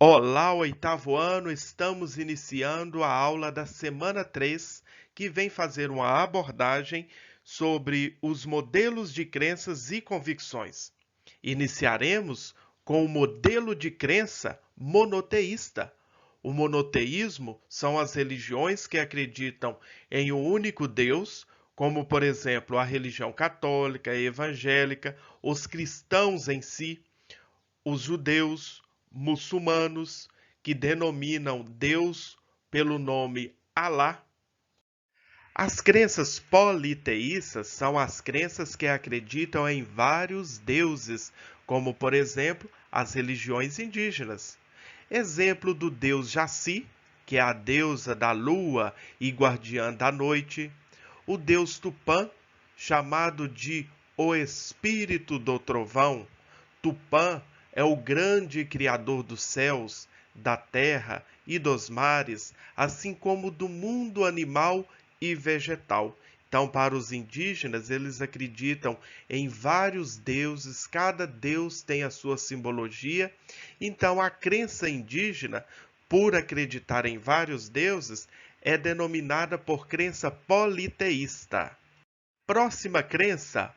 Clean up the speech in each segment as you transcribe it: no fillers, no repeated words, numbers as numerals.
Olá, oitavo ano, estamos iniciando a aula da semana 3, que vem fazer uma abordagem sobre os modelos de crenças e convicções. Iniciaremos com o modelo de crença monoteísta. O monoteísmo são as religiões que acreditam em um único Deus, como, por exemplo, a religião católica, evangélica, os cristãos em si, os judeus, muçulmanos, que denominam Deus pelo nome Alá. As crenças politeístas são as crenças que acreditam em vários deuses, como, por exemplo, as religiões indígenas. Exemplo do deus Jaci, que é a deusa da lua e guardiã da noite. O deus Tupã, chamado de o espírito do trovão. Tupã é o grande criador dos céus, da terra e dos mares, assim como do mundo animal e vegetal. Então, para os indígenas, eles acreditam em vários deuses, cada deus tem a sua simbologia. Então, a crença indígena, por acreditar em vários deuses, é denominada por crença politeísta. Próxima crença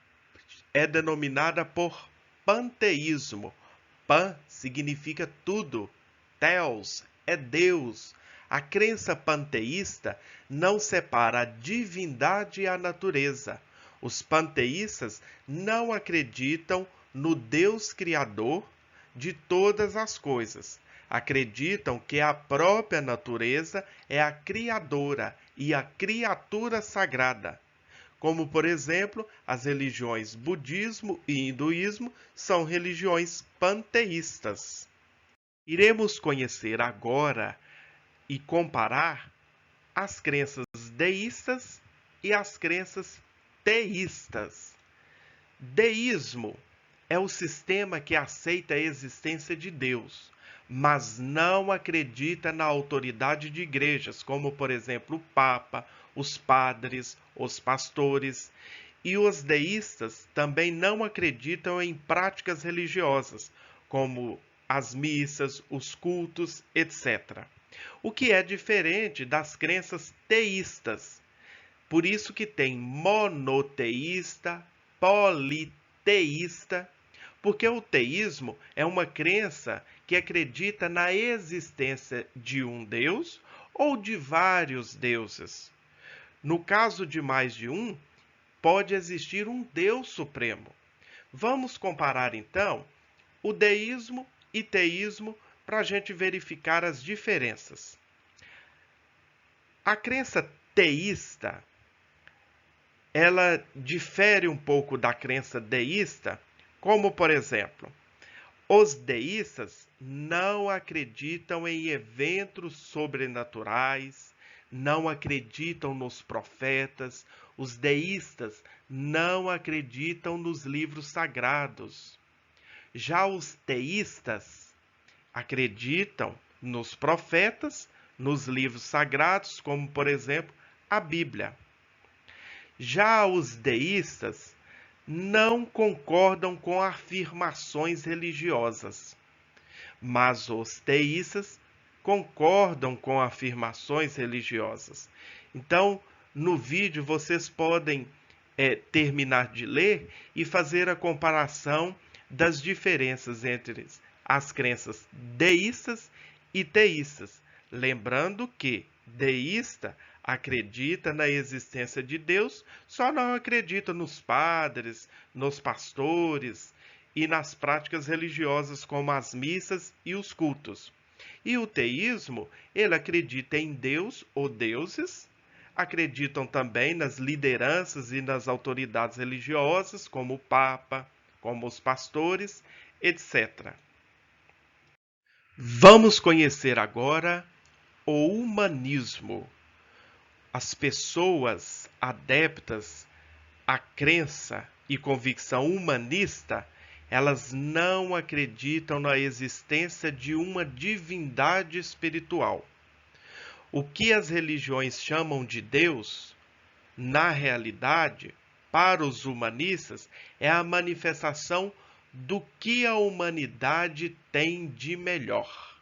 é denominada por panteísmo. Pan significa tudo. Theos é Deus. A crença panteísta não separa a divindade e a natureza. Os panteístas não acreditam no Deus criador de todas as coisas. Acreditam que a própria natureza é a criadora e a criatura sagrada. Como, por exemplo, as religiões budismo e hinduísmo são religiões panteístas. Iremos conhecer agora e comparar as crenças deístas e as crenças teístas. Deísmo é o sistema que aceita a existência de Deus, mas não acredita na autoridade de igrejas, como, por exemplo, o Papa, os padres, os pastores. E os deístas também não acreditam em práticas religiosas, como as missas, os cultos, etc. O que é diferente das crenças teístas. Por isso que tem monoteísta, politeísta, porque o teísmo é uma crença que acredita na existência de um Deus ou de vários deuses. No caso de mais de um, pode existir um Deus supremo. Vamos comparar então o deísmo e teísmo para a gente verificar as diferenças. A crença teísta ela difere um pouco da crença deísta, como, por exemplo, os deístas não acreditam em eventos sobrenaturais, não acreditam nos profetas, os deístas não acreditam nos livros sagrados. Já os teístas acreditam nos profetas, nos livros sagrados, como, por exemplo, a Bíblia. Já os deístas não concordam com afirmações religiosas, mas os teístas concordam com afirmações religiosas. Então, no vídeo vocês podem terminar de ler e fazer a comparação das diferenças entre as crenças deístas e teístas. Lembrando que deísta acredita na existência de Deus, só não acredita nos padres, nos pastores e nas práticas religiosas como as missas e os cultos. E o teísmo, ele acredita em Deus ou deuses, acreditam também nas lideranças e nas autoridades religiosas, como o Papa, como os pastores, etc. Vamos conhecer agora o humanismo. As pessoas adeptas à crença e convicção humanista, elas não acreditam na existência de uma divindade espiritual. O que as religiões chamam de Deus, na realidade, para os humanistas, é a manifestação do que a humanidade tem de melhor.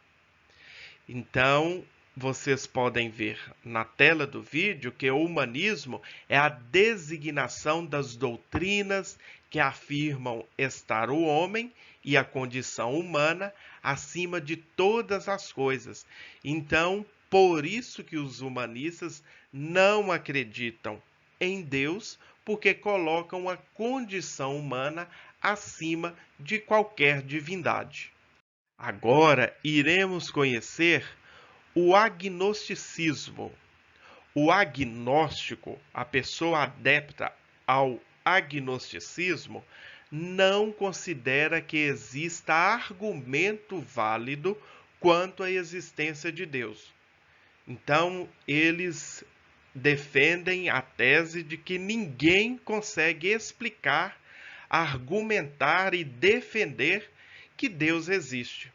Então, vocês podem ver na tela do vídeo que o humanismo é a designação das doutrinas que afirmam estar o homem e a condição humana acima de todas as coisas. Então, por isso que os humanistas não acreditam em Deus, porque colocam a condição humana acima de qualquer divindade. Agora iremos conhecer o agnosticismo. O agnóstico, a pessoa adepta ao agnosticismo, não considera que exista argumento válido quanto à existência de Deus. Então, eles defendem a tese de que ninguém consegue explicar, argumentar e defender que Deus existe.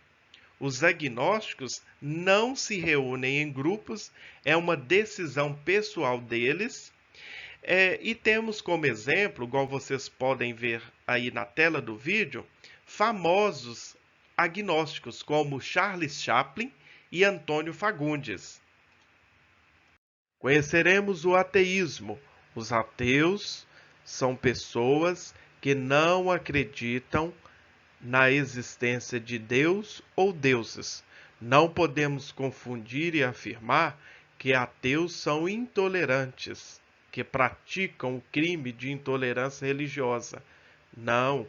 Os agnósticos não se reúnem em grupos, é uma decisão pessoal deles. E temos como exemplo, igual vocês podem ver aí na tela do vídeo, famosos agnósticos como Charles Chaplin e Antônio Fagundes. Conheceremos o ateísmo. Os ateus são pessoas que não acreditam na existência de Deus ou deuses. Não podemos confundir e afirmar que ateus são intolerantes, que praticam o crime de intolerância religiosa. Não.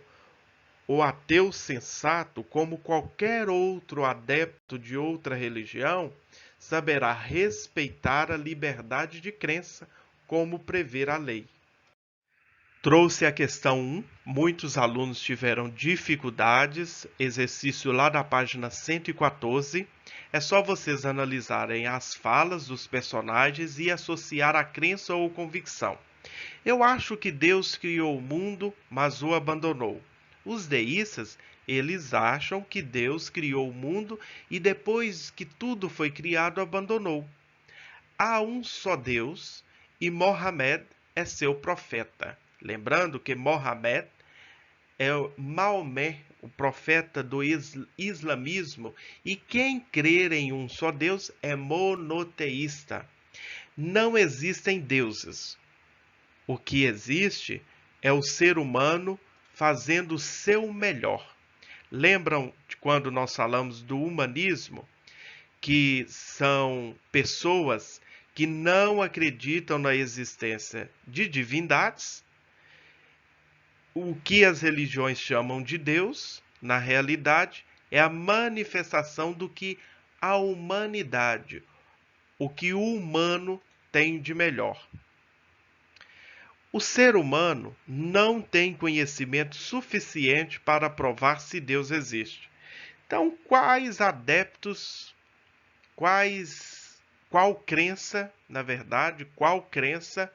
O ateu sensato, como qualquer outro adepto de outra religião, saberá respeitar a liberdade de crença, como prevê a lei. Trouxe a questão 1, muitos alunos tiveram dificuldades, exercício lá da página 114. É só vocês analisarem as falas dos personagens e associar a crença ou convicção. Eu acho que Deus criou o mundo, mas o abandonou. Os deístas, eles acham que Deus criou o mundo e depois que tudo foi criado, abandonou. Há um só Deus e Mohammed é seu profeta. Lembrando que Mohammed é Maomé, o profeta do islamismo, e quem crer em um só Deus é monoteísta. Não existem deuses. O que existe é o ser humano fazendo o seu melhor. Lembram de quando nós falamos do humanismo, que são pessoas que não acreditam na existência de divindades? O que as religiões chamam de Deus, na realidade, é a manifestação do que a humanidade, o que o humano tem de melhor. O ser humano não tem conhecimento suficiente para provar se Deus existe. Então, qual crença, na verdade, qual crença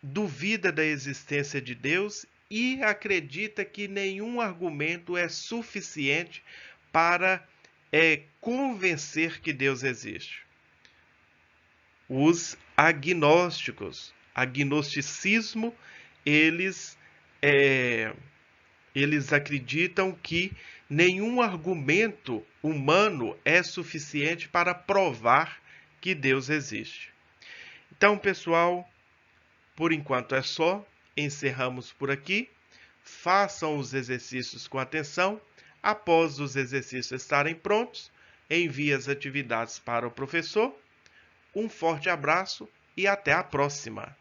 duvida da existência de Deus e acredita que nenhum argumento é suficiente para convencer que Deus existe? Os agnósticos. Agnosticismo, eles acreditam que nenhum argumento humano é suficiente para provar que Deus existe. Então, pessoal, por enquanto é só. Encerramos por aqui. Façam os exercícios com atenção. Após os exercícios estarem prontos, envie as atividades para o professor. Um forte abraço e até a próxima!